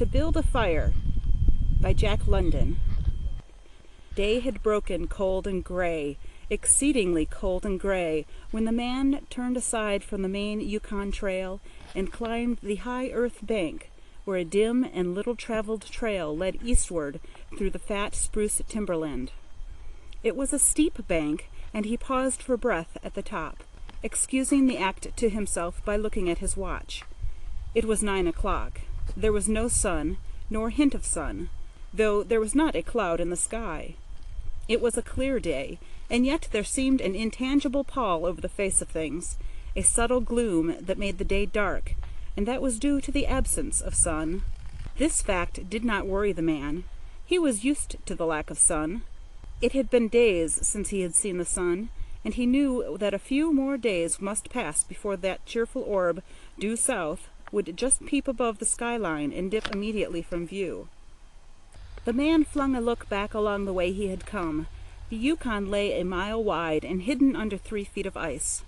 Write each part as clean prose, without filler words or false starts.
To Build a Fire by Jack London. Day had broken cold and gray, exceedingly cold and gray, when the man turned aside from the main Yukon trail and climbed the high earth bank, where a dim and little-traveled trail led eastward through the fat spruce timberland. It was a steep bank, and he paused for breath at the top, excusing the act to himself by looking at his watch. It was 9 o'clock. There was no sun, nor hint of sun, though there was not a cloud in the sky. It was a clear day, and yet there seemed an intangible pall over the face of things, a subtle gloom that made the day dark, and that was due to the absence of sun. This fact did not worry the man. He was used to the lack of sun. It had been days since he had seen the sun, and he knew that a few more days must pass before that cheerful orb, due south, would just peep above the skyline and dip immediately from view. The man flung a look back along the way he had come. The Yukon lay a mile wide and hidden under 3 feet of ice.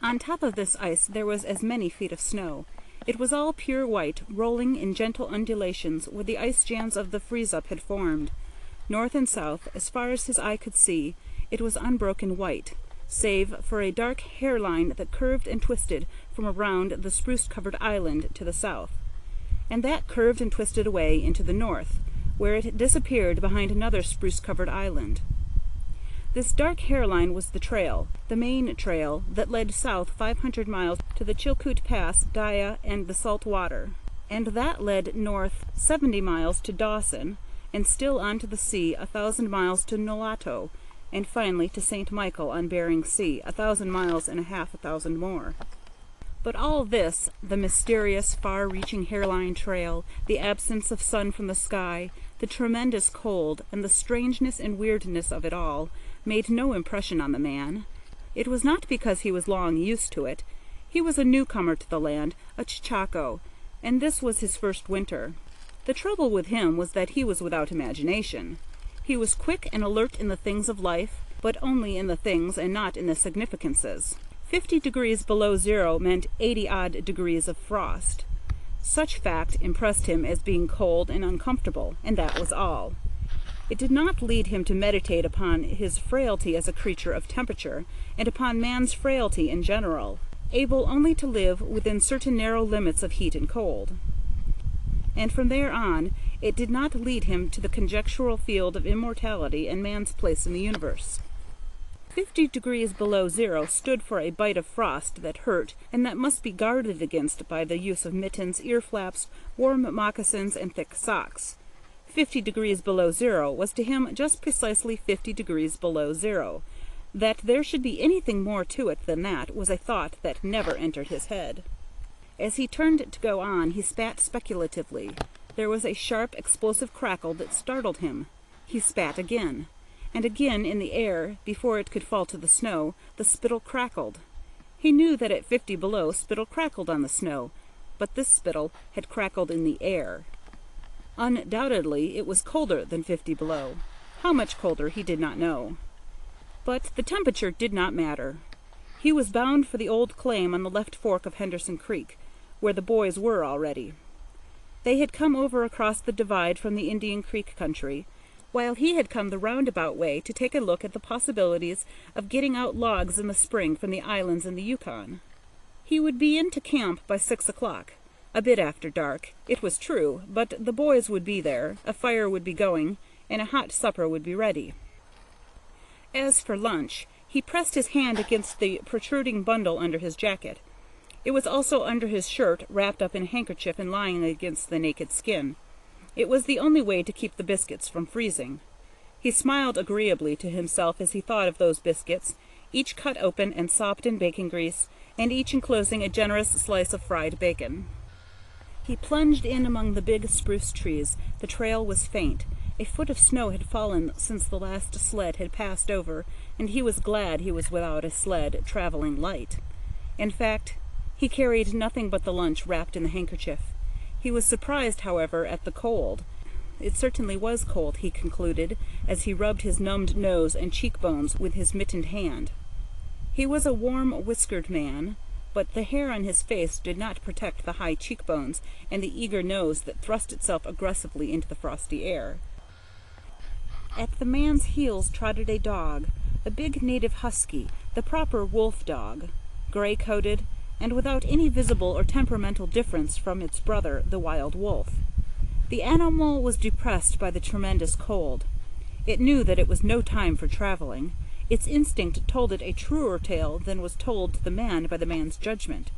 On top of this ice there was as many feet of snow. It was all pure white, rolling in gentle undulations where the ice jams of the freeze-up had formed. North and south, as far as his eye could see, it was unbroken white, save for a dark hairline that curved and twisted from around the spruce-covered island to the south, and that curved and twisted away into the north, where it disappeared behind another spruce-covered island. This dark hairline was the trail, the main trail that led south 500 miles to the Chilkoot Pass, Daya, and the salt water, and that led north 70 miles to Dawson, and still on to the sea 1,000 miles to Nulato, and finally to St. Michael on Bering Sea, 1,000 miles and a half, 1,000 more. But all this, the mysterious, far-reaching hairline trail, the absence of sun from the sky, the tremendous cold, and the strangeness and weirdness of it all, made no impression on the man. It was not because he was long used to it. He was a newcomer to the land, a Chechako, and this was his first winter. The trouble with him was that he was without imagination. He was quick and alert in the things of life, but only in the things and not in the significances. 50 degrees below zero meant 80-odd degrees of frost. Such fact impressed him as being cold and uncomfortable, and that was all. It did not lead him to meditate upon his frailty as a creature of temperature, and upon man's frailty in general, able only to live within certain narrow limits of heat and cold. And from there on, it did not lead him to the conjectural field of immortality and man's place in the universe. 50 degrees below zero stood for a bite of frost that hurt, and that must be guarded against by the use of mittens, ear-flaps, warm moccasins, and thick socks. 50 degrees below zero was to him just precisely 50 degrees below zero. That there should be anything more to it than that was a thought that never entered his head. As he turned to go on, he spat speculatively. There was a sharp, explosive crackle that startled him. He spat again, and again in the air, before it could fall to the snow, the spittle crackled. He knew that at 50 below spittle crackled on the snow, but this spittle had crackled in the air. Undoubtedly it was colder than 50 below. How much colder he did not know. But the temperature did not matter. He was bound for the old claim on the left fork of Henderson Creek, where the boys were already. They had come over across the divide from the Indian Creek country, while he had come the roundabout way to take a look at the possibilities of getting out logs in the spring from the islands in the Yukon. He would be into camp by 6 o'clock, a bit after dark, it was true, but the boys would be there, a fire would be going, and a hot supper would be ready. As for lunch, he pressed his hand against the protruding bundle under his jacket. It was also under his shirt, wrapped up in a handkerchief and lying against the naked skin. It was the only way to keep the biscuits from freezing. He smiled agreeably to himself as he thought of those biscuits, each cut open and sopped in bacon grease, and each enclosing a generous slice of fried bacon. He plunged in among the big spruce trees. The trail was faint. A foot of snow had fallen since the last sled had passed over, and he was glad he was without a sled traveling light. In fact, he carried nothing but the lunch wrapped in the handkerchief. He was surprised, however, at the cold. It certainly was cold, he concluded, as he rubbed his numbed nose and cheekbones with his mittened hand. He was a warm, whiskered man, but the hair on his face did not protect the high cheekbones and the eager nose that thrust itself aggressively into the frosty air. At the man's heels trotted a dog, a big native husky, the proper wolf dog, gray-coated, and without any visible or temperamental difference from its brother, the wild wolf. The animal was depressed by the tremendous cold. It knew that it was no time for traveling. Its instinct told it a truer tale than was told to the man by the man's judgment.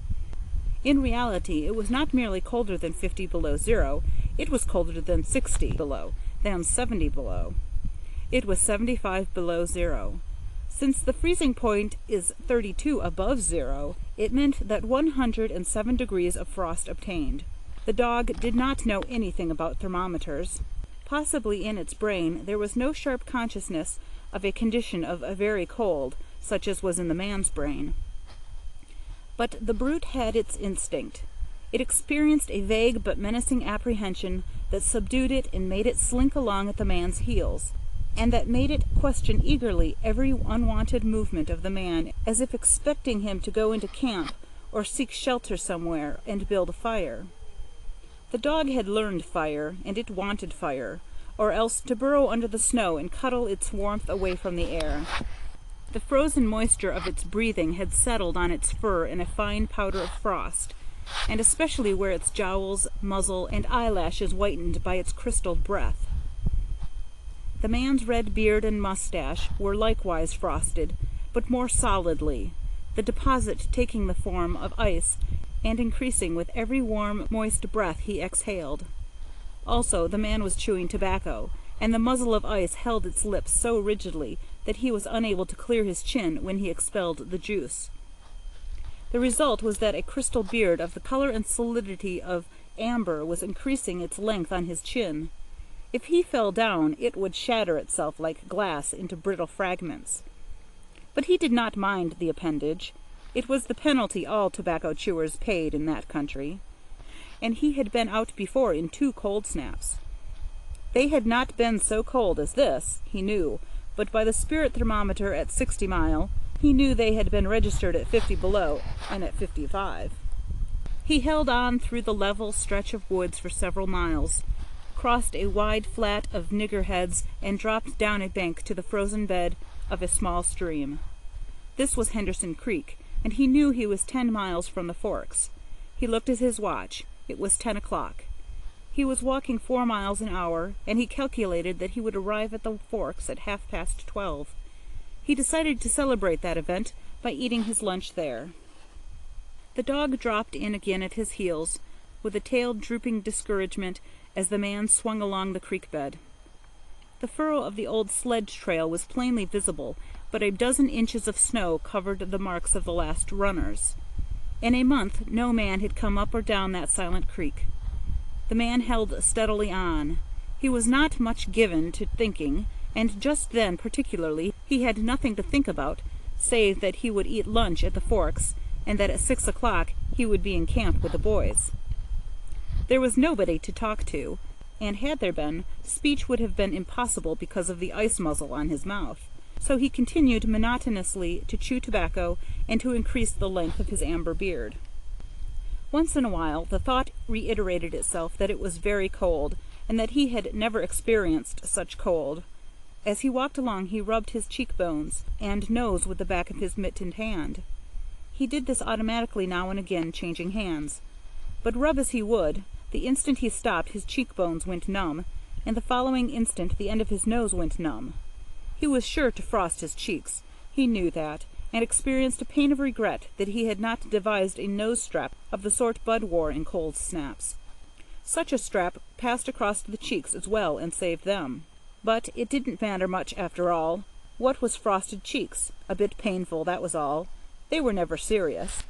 In reality, it was not merely colder than 50 below zero, it was colder than 60 below, than 70 below. It was 75 below zero. Since the freezing point is 32 above zero, it meant that 107 degrees of frost obtained. The dog did not know anything about thermometers. Possibly in its brain there was no sharp consciousness of a condition of a very cold, such as was in the man's brain. But the brute had its instinct. It experienced a vague but menacing apprehension that subdued it and made it slink along at the man's heels, and that made it question eagerly every unwanted movement of the man, as if expecting him to go into camp or seek shelter somewhere and build a fire. The dog had learned fire, and it wanted fire, or else to burrow under the snow and cuddle its warmth away from the air. The frozen moisture of its breathing had settled on its fur in a fine powder of frost, and especially where its jowls, muzzle, and eyelashes whitened by its crystalled breath. The man's red beard and mustache were likewise frosted, but more solidly, the deposit taking the form of ice and increasing with every warm, moist breath he exhaled. Also, the man was chewing tobacco, and the muzzle of ice held its lips so rigidly that he was unable to clear his chin when he expelled the juice. The result was that a crystal beard of the color and solidity of amber was increasing its length on his chin. If he fell down, it would shatter itself like glass into brittle fragments. But he did not mind the appendage. It was the penalty all tobacco chewers paid in that country, and he had been out before in 2 cold snaps. They had not been so cold as this, he knew, but by the spirit thermometer at 60 mile, he knew they had been registered at 50 below and at 55. He held on through the level stretch of woods for several miles, crossed a wide flat of niggerheads, and dropped down a bank to the frozen bed of a small stream. This was Henderson Creek, and he knew he was 10 miles from the forks. He looked at his watch. It was 10 o'clock. He was walking 4 miles an hour, and he calculated that he would arrive at the forks at 12:30. He decided to celebrate that event by eating his lunch there. The dog dropped in again at his heels, with a tail drooping discouragement as the man swung along the creek bed. The furrow of the old sledge trail was plainly visible, but a dozen inches of snow covered the marks of the last runners. In a month no man had come up or down that silent creek. The man held steadily on. He was not much given to thinking, and just then particularly he had nothing to think about, save that he would eat lunch at the forks, and that at 6 o'clock he would be in camp with the boys. There was nobody to talk to, and had there been, speech would have been impossible because of the ice muzzle on his mouth. So he continued monotonously to chew tobacco and to increase the length of his amber beard. Once in a while the thought reiterated itself that it was very cold, and that he had never experienced such cold. As he walked along he rubbed his cheekbones and nose with the back of his mittened hand. He did this automatically now and again, changing hands. But rub as he would, the instant he stopped his cheekbones went numb, and the following instant the end of his nose went numb. He was sure to frost his cheeks, he knew that, and experienced a pain of regret that he had not devised a nose strap of the sort Bud wore in cold snaps. Such a strap passed across the cheeks as well and saved them. But it didn't matter much after all. What was frosted cheeks? A bit painful, that was all. They were never serious.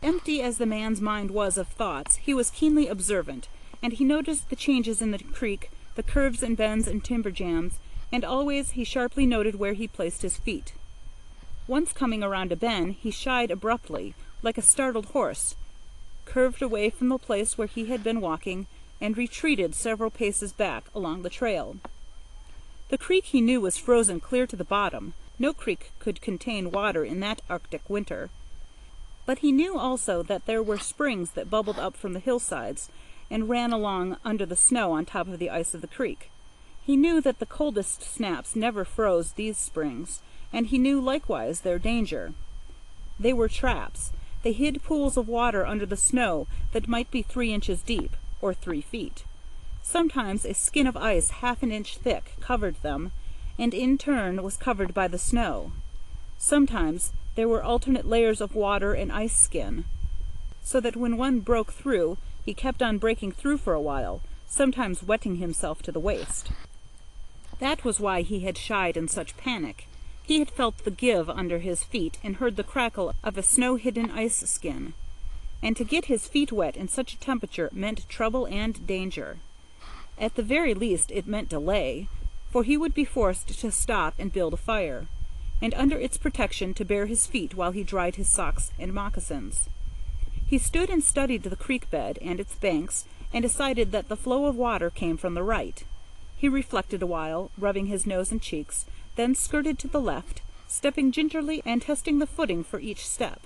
Empty as the man's mind was of thoughts, he was keenly observant, and he noticed the changes in the creek, the curves and bends and timber jams, and always he sharply noted where he placed his feet. Once coming around a bend, he shied abruptly, like a startled horse, curved away from the place where he had been walking, and retreated several paces back along the trail. The creek he knew was frozen clear to the bottom. No creek could contain water in that Arctic winter. But he knew also that there were springs that bubbled up from the hillsides and ran along under the snow on top of the ice of the creek. He knew that the coldest snaps never froze these springs, and he knew likewise their danger. They were traps. They hid pools of water under the snow that might be 3 inches deep, or 3 feet. Sometimes a skin of ice half an inch thick covered them, and in turn was covered by the snow. Sometimes there were alternate layers of water and ice skin, so that when one broke through, he kept on breaking through for a while, sometimes wetting himself to the waist. That was why he had shied in such panic. He had felt the give under his feet and heard the crackle of a snow-hidden ice skin. And to get his feet wet in such a temperature meant trouble and danger. At the very least it meant delay, for he would be forced to stop and build a fire, and under its protection to bare his feet while he dried his socks and moccasins. He stood and studied the creek bed and its banks, and decided that the flow of water came from the right. He reflected a while, rubbing his nose and cheeks, then skirted to the left, stepping gingerly and testing the footing for each step.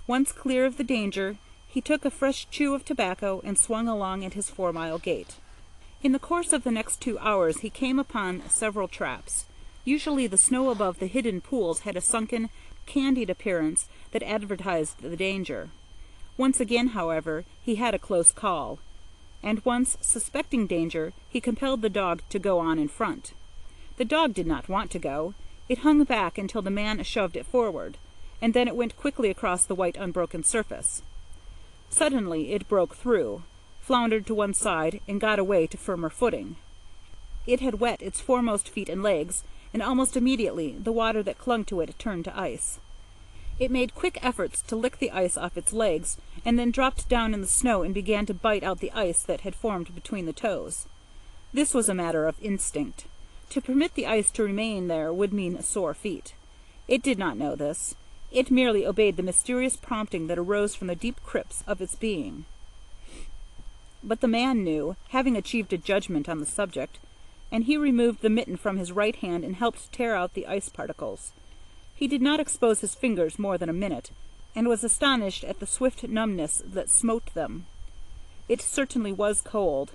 Once clear of the danger, he took a fresh chew of tobacco and swung along at his 4-mile gait. In the course of the next 2 hours he came upon several traps. Usually the snow above the hidden pools had a sunken, candied appearance that advertised the danger. Once again, however, he had a close call, and once, suspecting danger, he compelled the dog to go on in front. The dog did not want to go. It hung back until the man shoved it forward, and then it went quickly across the white unbroken surface. Suddenly it broke through, floundered to one side, and got away to firmer footing. It had wet its foremost feet and legs, and almost immediately the water that clung to it turned to ice. It made quick efforts to lick the ice off its legs, and then dropped down in the snow and began to bite out the ice that had formed between the toes. This was a matter of instinct. To permit the ice to remain there would mean sore feet. It did not know this. It merely obeyed the mysterious prompting that arose from the deep crypts of its being. But the man knew, having achieved a judgment on the subject, and he removed the mitten from his right hand and helped tear out the ice particles. He did not expose his fingers more than a minute, and was astonished at the swift numbness that smote them. It certainly was cold.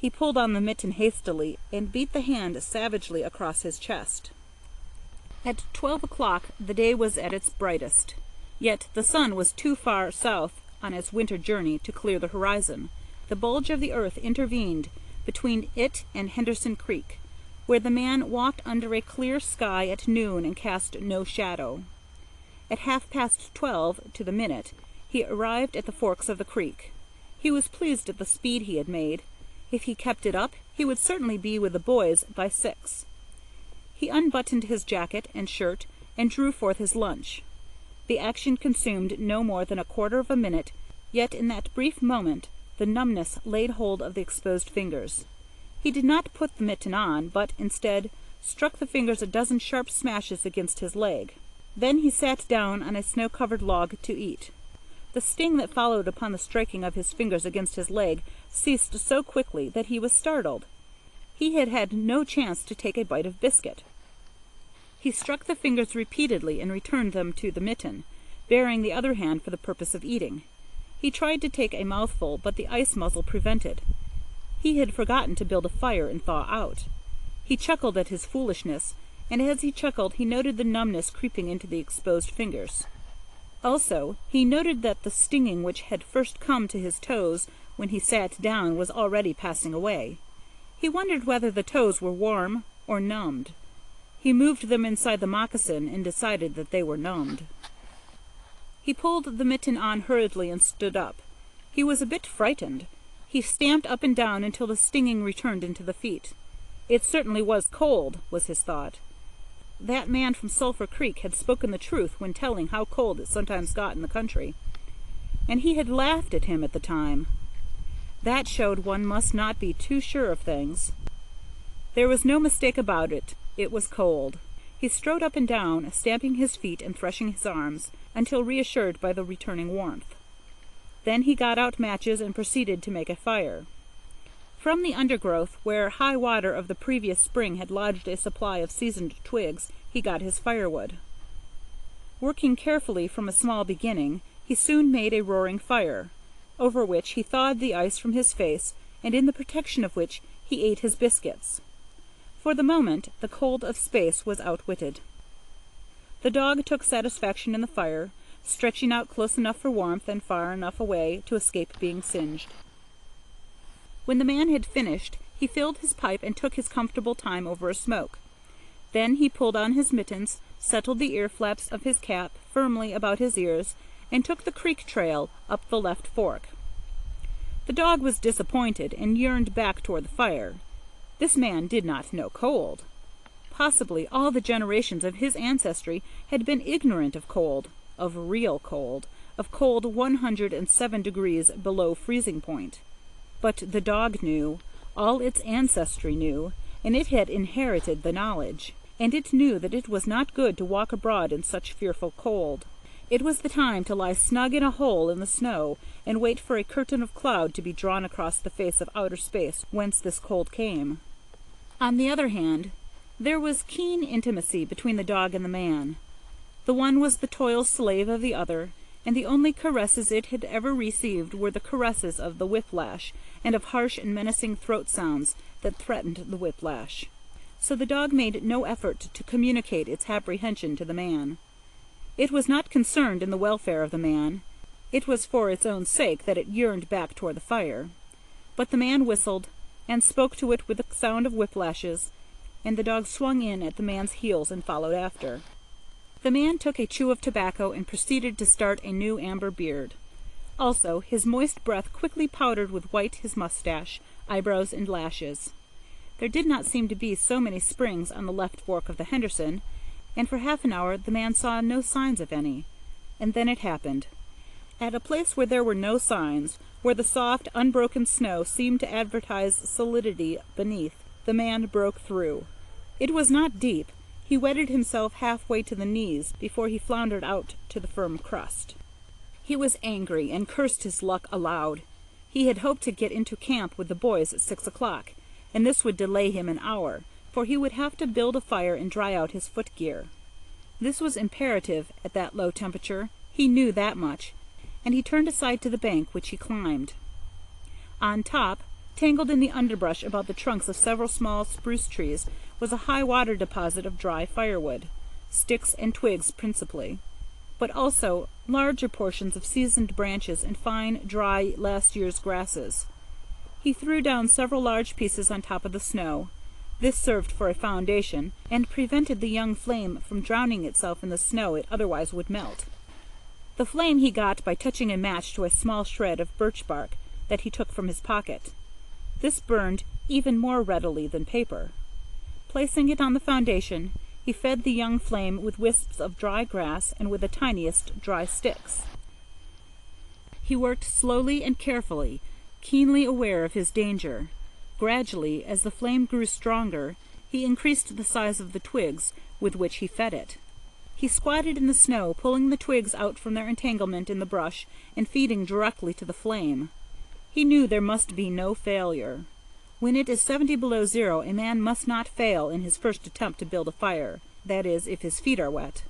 He pulled on the mitten hastily, and beat the hand savagely across his chest. At 12 o'clock the day was at its brightest, yet the sun was too far south on its winter journey to clear the horizon. The bulge of the earth intervened between it and Henderson Creek, where the man walked under a clear sky at noon and cast no shadow. At 12:30 to the minute, he arrived at the forks of the creek. He was pleased at the speed he had made. If he kept it up, he would certainly be with the boys by 6. He unbuttoned his jacket and shirt and drew forth his lunch. The action consumed no more than a quarter of a minute, yet in that brief moment the numbness laid hold of the exposed fingers. He did not put the mitten on, but, instead, struck the fingers a dozen sharp smashes against his leg. Then he sat down on a snow-covered log to eat. The sting that followed upon the striking of his fingers against his leg ceased so quickly that he was startled. He had had no chance to take a bite of biscuit. He struck the fingers repeatedly and returned them to the mitten, baring the other hand for the purpose of eating. He tried to take a mouthful, but the ice muzzle prevented. He had forgotten to build a fire and thaw out. He chuckled at his foolishness, and as he chuckled he noted the numbness creeping into the exposed fingers. Also, he noted that the stinging which had first come to his toes when he sat down was already passing away. He wondered whether the toes were warm or numbed. He moved them inside the moccasin and decided that they were numbed. He pulled the mitten on hurriedly and stood up. He was a bit frightened. He stamped up and down until the stinging returned into the feet. It certainly was cold, was his thought. That man from Sulphur Creek had spoken the truth when telling how cold it sometimes got in the country, and he had laughed at him at the time. That showed one must not be too sure of things. There was no mistake about it. It was cold. He strode up and down, stamping his feet and threshing his arms, until reassured by the returning warmth. Then he got out matches and proceeded to make a fire. From the undergrowth, where high water of the previous spring had lodged a supply of seasoned twigs, he got his firewood. Working carefully from a small beginning, he soon made a roaring fire, over which he thawed the ice from his face, and in the protection of which he ate his biscuits. For the moment, the cold of space was outwitted. The dog took satisfaction in the fire, stretching out close enough for warmth and far enough away to escape being singed. When the man had finished, he filled his pipe and took his comfortable time over a smoke. Then he pulled on his mittens, settled the ear-flaps of his cap firmly about his ears, and took the creek trail up the left fork. The dog was disappointed and yearned back toward the fire. This man did not know cold. Possibly all the generations of his ancestry had been ignorant of cold, of real cold, of cold 107 degrees below freezing point. But the dog knew, all its ancestry knew, and it had inherited the knowledge, and it knew that it was not good to walk abroad in such fearful cold. It was the time to lie snug in a hole in the snow and wait for a curtain of cloud to be drawn across the face of outer space whence this cold came. On the other hand, there was keen intimacy between the dog and the man. The one was the toil slave of the other, and the only caresses it had ever received were the caresses of the whiplash and of harsh and menacing throat sounds that threatened the whiplash. So the dog made no effort to communicate its apprehension to the man. It was not concerned in the welfare of the man. It was for its own sake that it yearned back toward the fire. But the man whistled, and spoke to it with the sound of whiplashes, and the dog swung in at the man's heels and followed after. The man took a chew of tobacco and proceeded to start a new amber beard. Also, his moist breath quickly powdered with white his mustache, eyebrows, and lashes. There did not seem to be so many springs on the left fork of the Henderson, and for half an hour the man saw no signs of any. And then it happened. At a place where there were no signs, where the soft, unbroken snow seemed to advertise solidity beneath, the man broke through. It was not deep. He wetted himself halfway to the knees before he floundered out to the firm crust. He was angry and cursed his luck aloud. He had hoped to get into camp with the boys at 6 o'clock, and this would delay him an hour, for he would have to build a fire and dry out his footgear. This was imperative at that low temperature. He knew that much, and he turned aside to the bank, which he climbed. On top, tangled in the underbrush about the trunks of several small spruce trees, was a high water deposit of dry firewood, sticks and twigs principally, but also larger portions of seasoned branches and fine, dry, last year's grasses. He threw down several large pieces on top of the snow. This served for a foundation, and prevented the young flame from drowning itself in the snow it otherwise would melt. The flame he got by touching a match to a small shred of birch bark that he took from his pocket. This burned even more readily than paper. Placing it on the foundation, he fed the young flame with wisps of dry grass and with the tiniest dry sticks. He worked slowly and carefully, keenly aware of his danger. Gradually, as the flame grew stronger, he increased the size of the twigs with which he fed it. He squatted in the snow, pulling the twigs out from their entanglement in the brush and feeding directly to the flame. He knew there must be no failure. When it is 70 below zero, a man must not fail in his first attempt to build a fire, that is, if his feet are wet.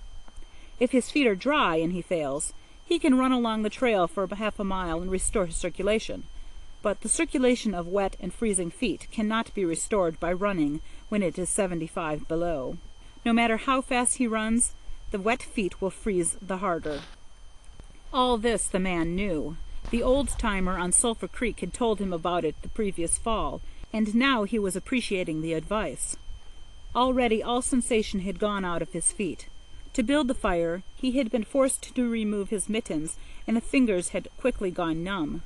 If his feet are dry and he fails, he can run along the trail for half a mile and restore his circulation. But the circulation of wet and freezing feet cannot be restored by running when it is 75 below. No matter how fast he runs, the wet feet will freeze the harder. All this the man knew. The old-timer on Sulphur Creek had told him about it the previous fall, and now he was appreciating the advice. Already all sensation had gone out of his feet. To build the fire, he had been forced to remove his mittens, and the fingers had quickly gone numb.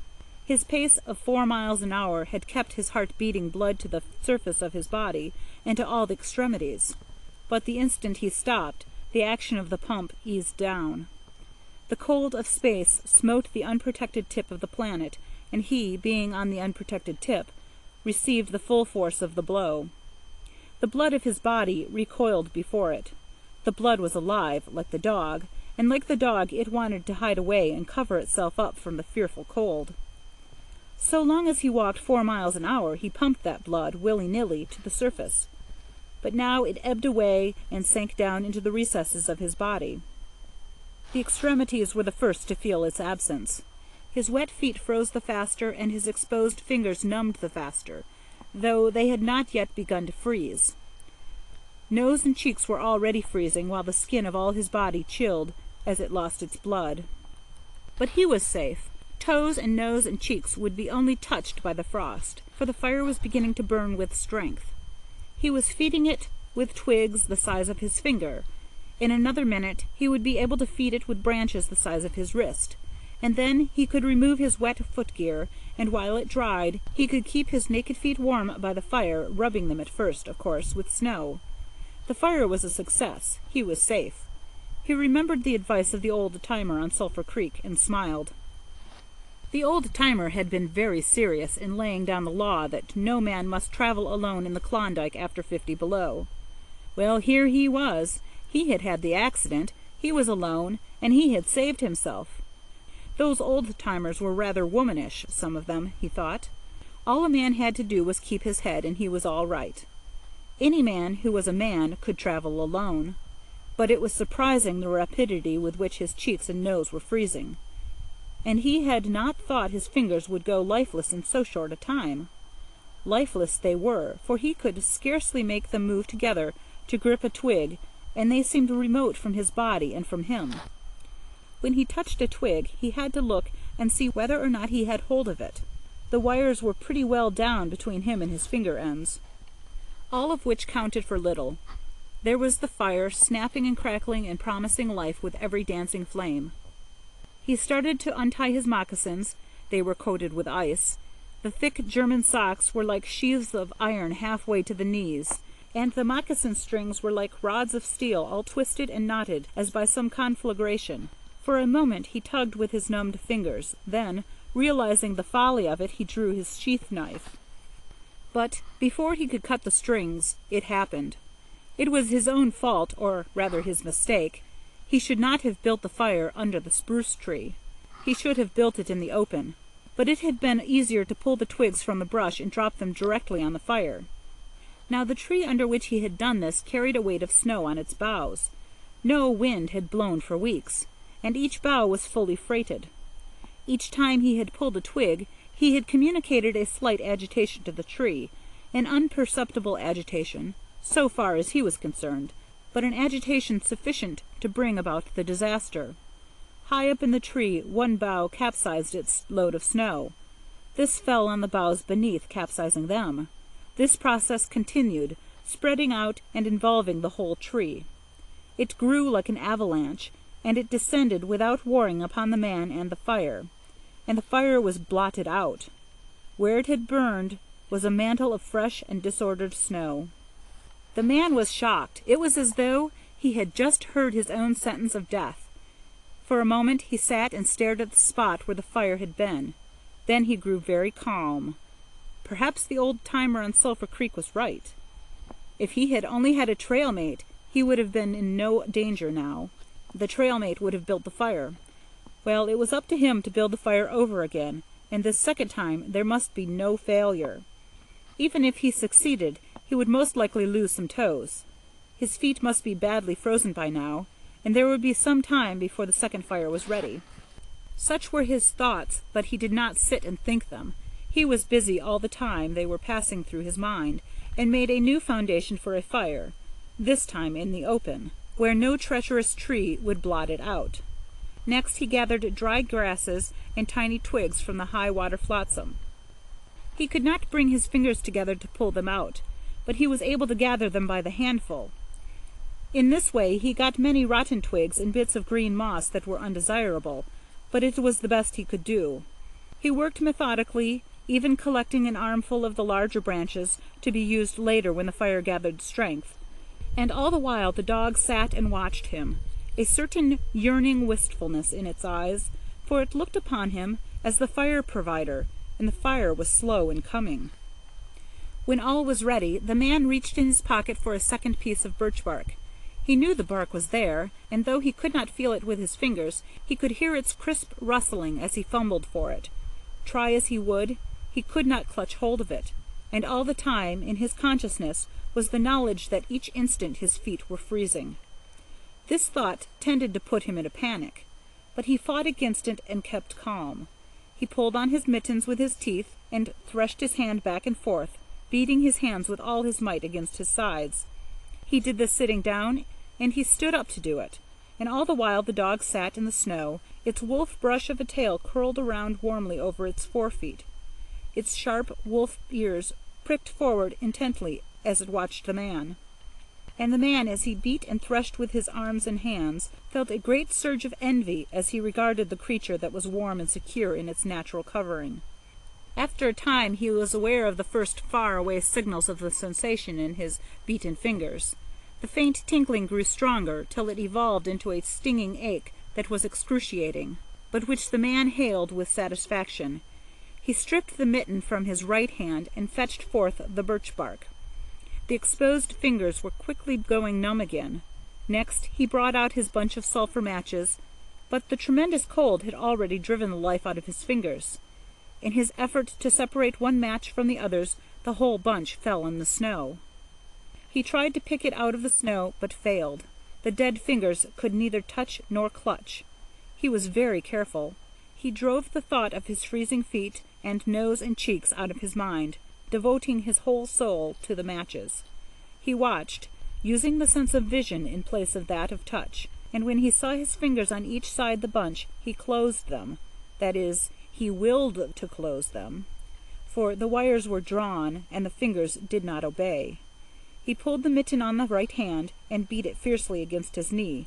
His pace of 4 miles an hour had kept his heart beating blood to the surface of his body and to all the extremities. But the instant he stopped, the action of the pump eased down. The cold of space smote the unprotected tip of the planet, and he, being on the unprotected tip, received the full force of the blow. The blood of his body recoiled before it. The blood was alive, like the dog, and like the dog it wanted to hide away and cover itself up from the fearful cold. So long as he walked 4 miles an hour, he pumped that blood, willy-nilly, to the surface. But now it ebbed away and sank down into the recesses of his body. The extremities were the first to feel its absence. His wet feet froze the faster, and his exposed fingers numbed the faster, though they had not yet begun to freeze. Nose and cheeks were already freezing, while the skin of all his body chilled as it lost its blood. But he was safe. Toes and nose and cheeks would be only touched by the frost, for the fire was beginning to burn with strength. He was feeding it with twigs the size of his finger. In another minute he would be able to feed it with branches the size of his wrist, and then he could remove his wet footgear, and while it dried he could keep his naked feet warm by the fire, rubbing them at first, of course, with snow. The fire was a success. He was safe. He remembered the advice of the old-timer on Sulphur Creek, and smiled. The old-timer had been very serious in laying down the law that no man must travel alone in the Klondike after 50 below. Well, here he was. He had had the accident, he was alone, and he had saved himself. Those old-timers were rather womanish, some of them, he thought. All a man had to do was keep his head, and he was all right. Any man who was a man could travel alone. But it was surprising the rapidity with which his cheeks and nose were freezing. And he had not thought his fingers would go lifeless in so short a time. Lifeless they were, for he could scarcely make them move together to grip a twig, and they seemed remote from his body and from him. When he touched a twig, he had to look and see whether or not he had hold of it. The wires were pretty well down between him and his finger ends, all of which counted for little. There was the fire, snapping and crackling and promising life with every dancing flame. He started to untie his moccasins. They were coated with ice. The thick German socks were like sheaths of iron halfway to the knees, and the moccasin strings were like rods of steel, all twisted and knotted as by some conflagration. For a moment he tugged with his numbed fingers. Then, realizing the folly of it, he drew his sheath knife. But before he could cut the strings, it happened. It was his own fault, or rather his mistake. He should not have built the fire under the spruce tree. He should have built it in the open. But it had been easier to pull the twigs from the brush and drop them directly on the fire. Now the tree under which he had done this carried a weight of snow on its boughs. No wind had blown for weeks, and each bough was fully freighted. Each time he had pulled a twig, he had communicated a slight agitation to the tree, an unperceptible agitation, so far as he was concerned, but an agitation sufficient to bring about the disaster. High up in the tree, one bough capsized its load of snow. This fell on the boughs beneath, capsizing them. This process continued, spreading out and involving the whole tree. It grew like an avalanche, and it descended without warning upon the man and the fire was blotted out. Where it had burned was a mantle of fresh and disordered snow. The man was shocked. It was as though he had just heard his own sentence of death. For a moment he sat and stared at the spot where the fire had been. Then he grew very calm. Perhaps the old-timer on Sulphur Creek was right. If he had only had a trail mate, he would have been in no danger now. The trail mate would have built the fire. Well, it was up to him to build the fire over again, and this second time there must be no failure. Even if he succeeded, he would most likely lose some toes. His feet must be badly frozen by now, and there would be some time before the second fire was ready. Such were his thoughts, but he did not sit and think them. He was busy all the time they were passing through his mind, and made a new foundation for a fire, this time in the open, where no treacherous tree would blot it out. Next he gathered dry grasses and tiny twigs from the high-water flotsam. He could not bring his fingers together to pull them out, but he was able to gather them by the handful. In this way he got many rotten twigs and bits of green moss that were undesirable, but it was the best he could do. He worked methodically, even collecting an armful of the larger branches to be used later when the fire gathered strength. And all the while the dog sat and watched him, a certain yearning wistfulness in its eyes, for it looked upon him as the fire provider, and the fire was slow in coming. When all was ready, the man reached in his pocket for a second piece of birch bark. He knew the bark was there, and though he could not feel it with his fingers, he could hear its crisp rustling as he fumbled for it. Try as he would, he could not clutch hold of it, and all the time in his consciousness was the knowledge that each instant his feet were freezing. This thought tended to put him in a panic, but he fought against it and kept calm. He pulled on his mittens with his teeth and threshed his hand back and forth, beating his hands with all his might against his sides. He did this sitting down, and he stood up to do it, and all the while the dog sat in the snow, its wolf brush of a tail curled around warmly over its forefeet. Its sharp wolf ears pricked forward intently as it watched the man. And the man, as he beat and threshed with his arms and hands, felt a great surge of envy as he regarded the creature that was warm and secure in its natural covering. After a time he was aware of the first far-away signals of the sensation in his beaten fingers. The faint tinkling grew stronger, till it evolved into a stinging ache that was excruciating, but which the man hailed with satisfaction. He stripped the mitten from his right hand and fetched forth the birch bark. The exposed fingers were quickly going numb again. Next he brought out his bunch of sulphur matches, but the tremendous cold had already driven the life out of his fingers. In his effort to separate one match from the others, the whole bunch fell in the snow. He tried to pick it out of the snow, but failed. The dead fingers could neither touch nor clutch. He was very careful. He drove the thought of his freezing feet and nose and cheeks out of his mind, devoting his whole soul to the matches. He watched, using the sense of vision in place of that of touch, and when he saw his fingers on each side the bunch, he closed them. That is, he willed to close them, for the wires were drawn, and the fingers did not obey. He pulled the mitten on the right hand, and beat it fiercely against his knee.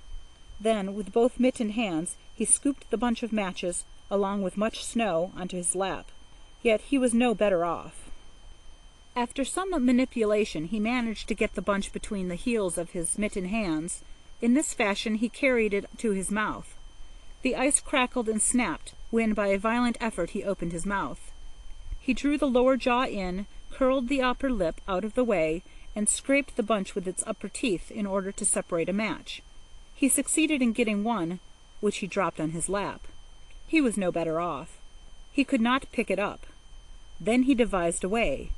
Then, with both mittened hands, he scooped the bunch of matches, along with much snow, onto his lap. Yet he was no better off. After some manipulation he managed to get the bunch between the heels of his mittened hands. In this fashion he carried it to his mouth. The ice crackled and snapped when by a violent effort he opened his mouth. He drew the lower jaw in, curled the upper lip out of the way, and scraped the bunch with its upper teeth in order to separate a match. He succeeded in getting one, which he dropped on his lap. He was no better off. He could not pick it up. Then he devised a way.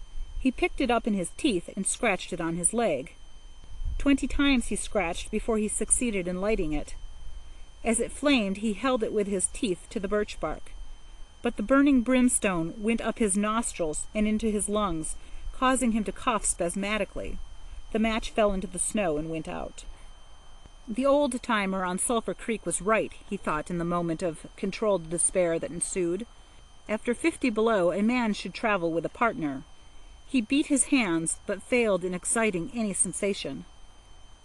He picked it up in his teeth and scratched it on his leg. 20 times he scratched before he succeeded in lighting it. As it flamed he held it with his teeth to the birch bark. But the burning brimstone went up his nostrils and into his lungs, causing him to cough spasmodically. The match fell into the snow and went out. The old-timer on Sulphur Creek was right, he thought in the moment of controlled despair that ensued. After 50 below, a man should travel with a partner. He beat his hands, but failed in exciting any sensation.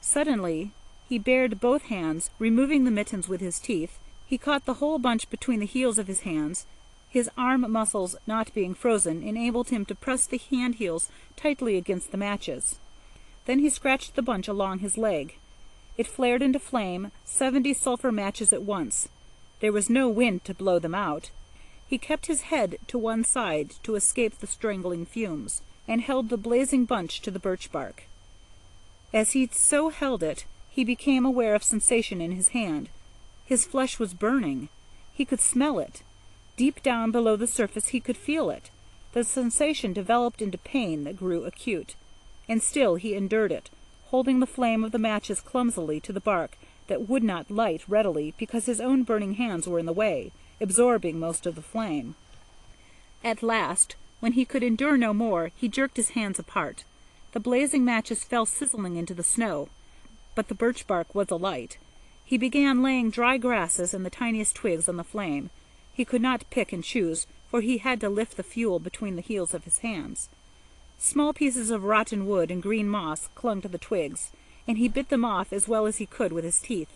Suddenly he bared both hands, removing the mittens with his teeth. He caught the whole bunch between the heels of his hands. His arm muscles, not being frozen, enabled him to press the hand heels tightly against the matches. Then he scratched the bunch along his leg. It flared into flame, 70 sulphur matches at once. There was no wind to blow them out. He kept his head to one side to escape the strangling fumes, and held the blazing bunch to the birch bark. As he so held it, he became aware of sensation in his hand. His flesh was burning. He could smell it. Deep down below the surface he could feel it. The sensation developed into pain that grew acute. And still he endured it, holding the flame of the matches clumsily to the bark that would not light readily because his own burning hands were in the way, absorbing most of the flame. At last, when he could endure no more, he jerked his hands apart. The blazing matches fell sizzling into the snow, but the birch bark was alight. He began laying dry grasses and the tiniest twigs on the flame. He could not pick and choose, for he had to lift the fuel between the heels of his hands. Small pieces of rotten wood and green moss clung to the twigs, and he bit them off as well as he could with his teeth.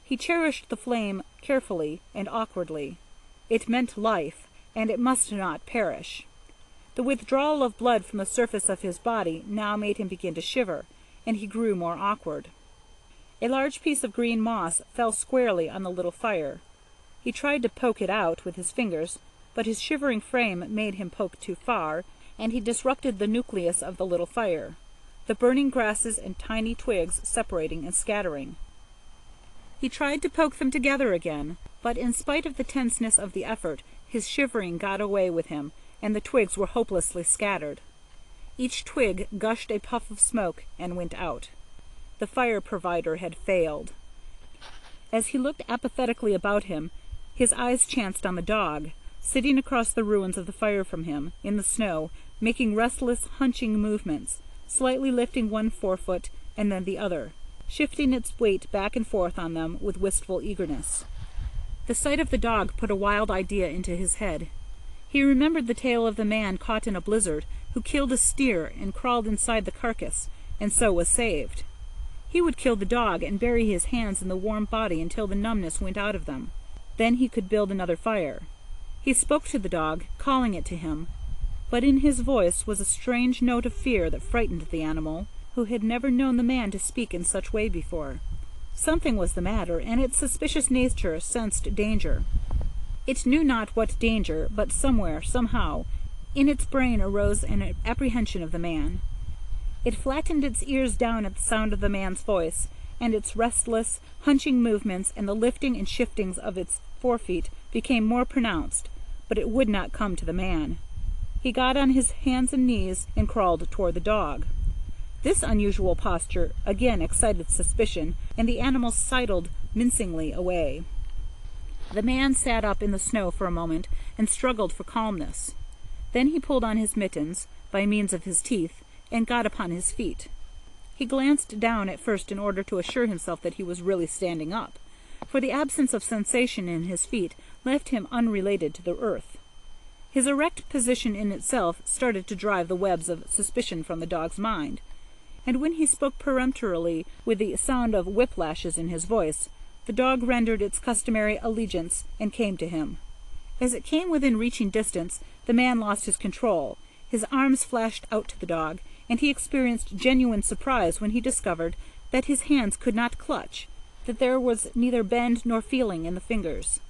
He cherished the flame carefully and awkwardly. It meant life, and it must not perish. The withdrawal of blood from the surface of his body now made him begin to shiver, and he grew more awkward. A large piece of green moss fell squarely on the little fire. He tried to poke it out with his fingers, but his shivering frame made him poke too far, and he disrupted the nucleus of the little fire, the burning grasses and tiny twigs separating and scattering. He tried to poke them together again, but in spite of the tenseness of the effort, his shivering got away with him, and the twigs were hopelessly scattered. Each twig gushed a puff of smoke and went out. The fire provider had failed. As he looked apathetically about him, his eyes chanced on the dog, sitting across the ruins of the fire from him, in the snow, making restless, hunching movements, slightly lifting one forefoot and then the other, shifting its weight back and forth on them with wistful eagerness. The sight of the dog put a wild idea into his head. He remembered the tale of the man caught in a blizzard who killed a steer and crawled inside the carcass, and so was saved. He would kill the dog and bury his hands in the warm body until the numbness went out of them. Then he could build another fire. He spoke to the dog, calling it to him, but in his voice was a strange note of fear that frightened the animal, who had never known the man to speak in such way before. Something was the matter, and its suspicious nature sensed danger. It knew not what danger, but somewhere, somehow, in its brain arose an apprehension of the man. It flattened its ears down at the sound of the man's voice, and its restless, hunching movements and the lifting and shiftings of its forefeet became more pronounced, but it would not come to the man. He got on his hands and knees and crawled toward the dog. This unusual posture again excited suspicion, and the animal sidled mincingly away. The man sat up in the snow for a moment and struggled for calmness. Then he pulled on his mittens, by means of his teeth, and got upon his feet. He glanced down at first in order to assure himself that he was really standing up, for the absence of sensation in his feet left him unrelated to the earth. His erect position in itself started to drive the webs of suspicion from the dog's mind, and when he spoke peremptorily with the sound of whiplashes in his voice, the dog rendered its customary allegiance and came to him. As it came within reaching distance, the man lost his control. His arms flashed out to the dog, and he experienced genuine surprise when he discovered that his hands could not clutch, that there was neither bend nor feeling in the fingers.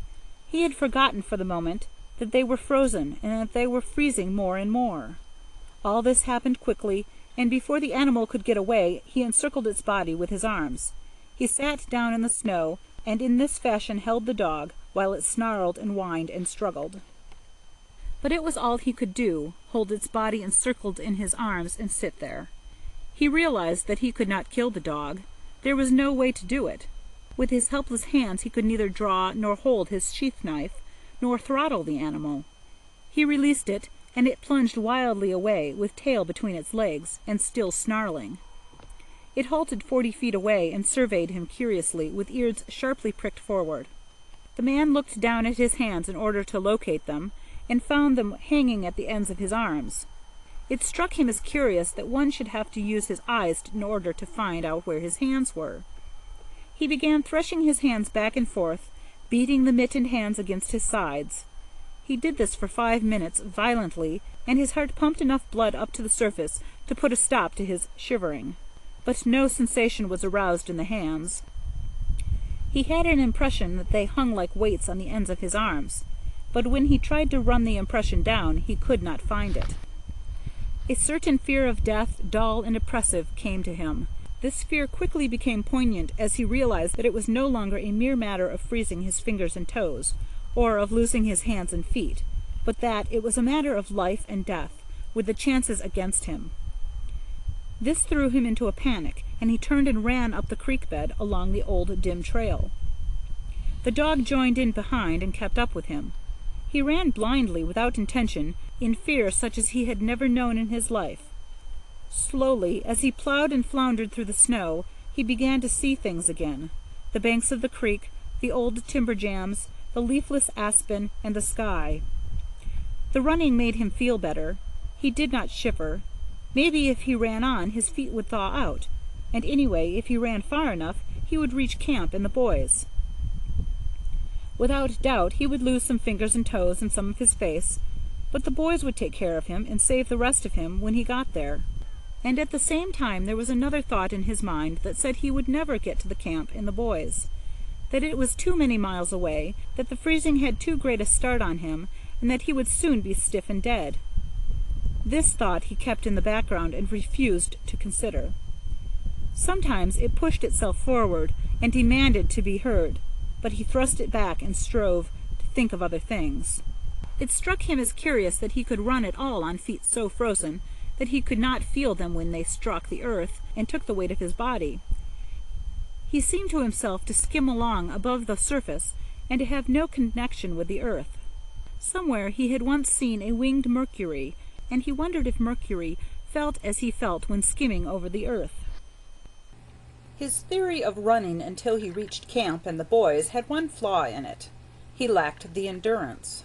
He had forgotten for the moment that they were frozen, and that they were freezing more and more. All this happened quickly, and before the animal could get away, he encircled its body with his arms. He sat down in the snow, and in this fashion held the dog, while it snarled and whined and struggled. But it was all he could do, hold its body encircled in his arms and sit there. He realized that he could not kill the dog. There was no way to do it. With his helpless hands he could neither draw nor hold his sheath knife, nor throttle the animal. He released it, and it plunged wildly away, with tail between its legs, and still snarling. It halted 40 feet away and surveyed him curiously, with ears sharply pricked forward. The man looked down at his hands in order to locate them, and found them hanging at the ends of his arms. It struck him as curious that one should have to use his eyes in order to find out where his hands were. He began threshing his hands back and forth, beating the mittened hands against his sides. He did this for 5 minutes, violently, and his heart pumped enough blood up to the surface to put a stop to his shivering. But no sensation was aroused in the hands. He had an impression that they hung like weights on the ends of his arms, but when he tried to run the impression down, he could not find it. A certain fear of death, dull and oppressive, came to him. This fear quickly became poignant as he realized that it was no longer a mere matter of freezing his fingers and toes, or of losing his hands and feet, but that it was a matter of life and death, with the chances against him. This threw him into a panic, and he turned and ran up the creek bed along the old dim trail. The dog joined in behind and kept up with him. He ran blindly, without intention, in fear such as he had never known in his life. Slowly, as he plowed and floundered through the snow, he began to see things again: the banks of the creek, the old timber jams, the leafless aspen, and the sky. The running made him feel better. He did not shiver. Maybe if he ran on, his feet would thaw out, and anyway, if he ran far enough, he would reach camp and the boys. Without doubt, he would lose some fingers and toes and some of his face, but the boys would take care of him and save the rest of him when he got there. And at the same time there was another thought in his mind that said he would never get to the camp and the boys, that it was too many miles away, that the freezing had too great a start on him, and that he would soon be stiff and dead. This thought he kept in the background and refused to consider. Sometimes it pushed itself forward and demanded to be heard, but he thrust it back and strove to think of other things. It struck him as curious that he could run at all on feet so frozen that he could not feel them when they struck the earth and took the weight of his body. He seemed to himself to skim along above the surface and to have no connection with the earth. Somewhere he had once seen a winged Mercury, and he wondered if Mercury felt as he felt when skimming over the earth. His theory of running until he reached camp and the boys had one flaw in it. He lacked the endurance.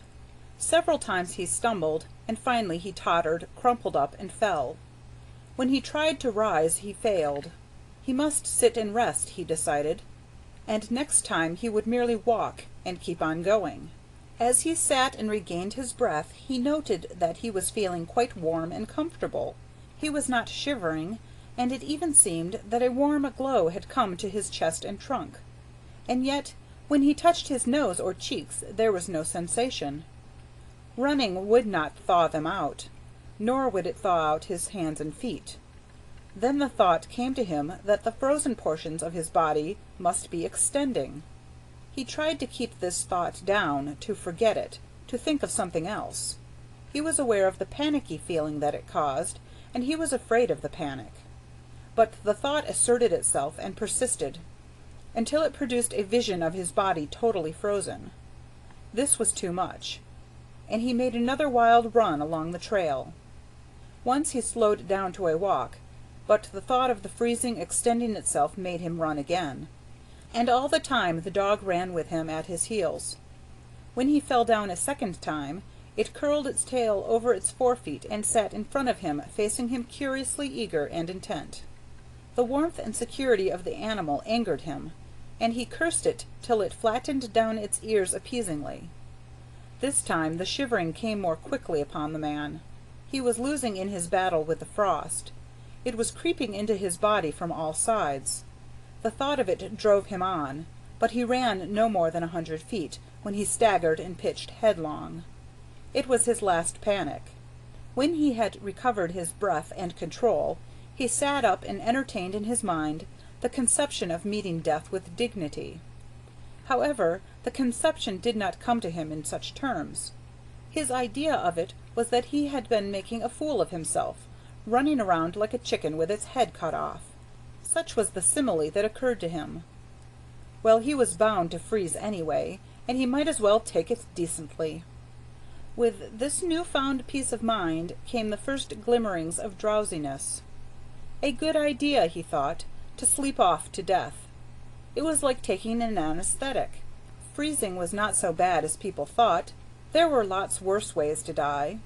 Several times he stumbled, and finally he tottered, crumpled up, and fell. When he tried to rise, he failed. He must sit and rest, he decided, and next time he would merely walk and keep on going. As he sat and regained his breath, he noted that he was feeling quite warm and comfortable. He was not shivering, and it even seemed that a warm glow had come to his chest and trunk. And yet, when he touched his nose or cheeks, there was no sensation. Running would not thaw them out, nor would it thaw out his hands and feet. Then the thought came to him that the frozen portions of his body must be extending. He tried to keep this thought down, to forget it, to think of something else. He was aware of the panicky feeling that it caused, and he was afraid of the panic. But the thought asserted itself and persisted, until it produced a vision of his body totally frozen. This was too much, and he made another wild run along the trail. Once he slowed down to a walk, but the thought of the freezing extending itself made him run again. And all the time the dog ran with him at his heels. When he fell down a second time, it curled its tail over its forefeet and sat in front of him, facing him curiously eager and intent. The warmth and security of the animal angered him, and he cursed it till it flattened down its ears appeasingly. This time the shivering came more quickly upon the man. He was losing in his battle with the frost. It was creeping into his body from all sides. The thought of it drove him on, but he ran no more than 100 feet, when he staggered and pitched headlong. It was his last panic. When he had recovered his breath and control, he sat up and entertained in his mind the conception of meeting death with dignity. However, the conception did not come to him in such terms. His idea of it was that he had been making a fool of himself, running around like a chicken with its head cut off. Such was the simile that occurred to him. Well, he was bound to freeze anyway, and he might as well take it decently. With this new-found peace of mind came the first glimmerings of drowsiness. A good idea, he thought, to sleep off to death. It was like taking an anesthetic. Freezing was not so bad as people thought. There were lots worse ways to die.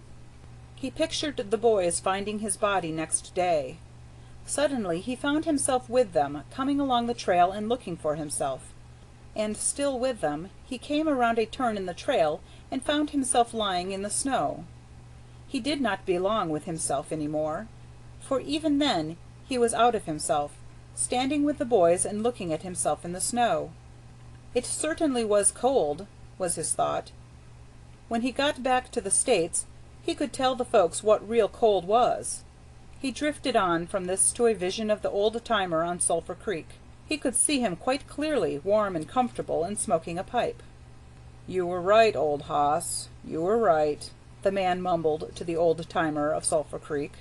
He pictured the boys finding his body next day. Suddenly he found himself with them, coming along the trail and looking for himself. And still with them, he came around a turn in the trail and found himself lying in the snow. He did not belong with himself any more, for even then he was out of himself, standing with the boys and looking at himself in the snow. It certainly was cold, was his thought. When he got back to the States, he could tell the folks what real cold was. He drifted on from this to a vision of the old-timer on Sulphur Creek. He could see him quite clearly, warm and comfortable, and smoking a pipe. "You were right, old hoss, you were right," the man mumbled to the old-timer of Sulphur Creek.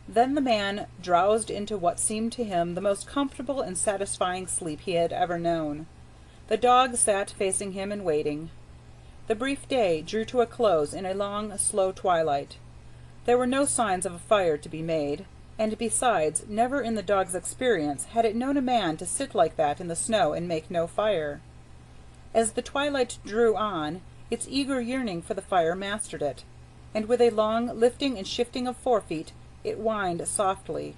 Then the man drowsed into what seemed to him the most comfortable and satisfying sleep he had ever known. The dog sat facing him and waiting. The brief day drew to a close in a long, slow twilight. There were no signs of a fire to be made, and besides, never in the dog's experience had it known a man to sit like that in the snow and make no fire. As the twilight drew on, its eager yearning for the fire mastered it, and with a long lifting and shifting of forefeet it whined softly,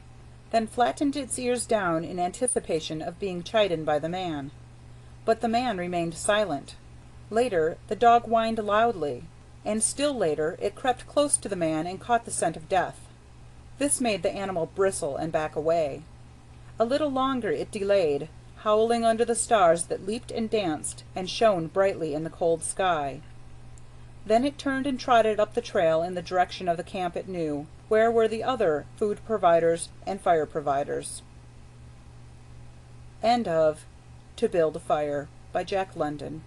then flattened its ears down in anticipation of being chidden by the man. But the man remained silent. Later the dog whined loudly, and still later it crept close to the man and caught the scent of death. This made the animal bristle and back away. A little longer it delayed, howling under the stars that leaped and danced and shone brightly in the cold sky. Then it turned and trotted up the trail in the direction of the camp it knew, where were the other food providers and fire providers. End of To Build a Fire by Jack London.